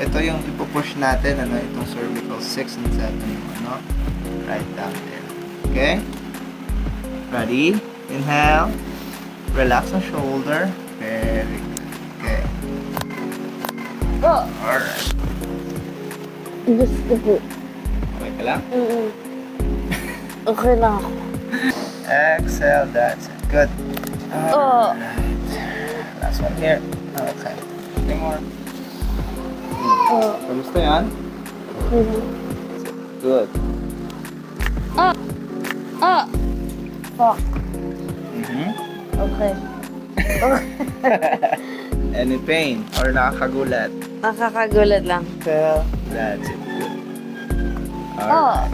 ito yung ipupush natin, ano, itong cervical 6 and 7, yung ano, right down there. Okay? Ready? Inhale. Relax ang shoulder. Very good. Okay. Alright. Gusto ko. Okay ka lang? Okay lang ako. Exhale. That's it. Good. Alright. Last one here. Okay. Nothing more. Kamusta yan? Good. Fuck. Mm-hmm. Okay. Any pain or nakakagulat? Nakakagulat lang. Exhale. That's it. Good. Alright.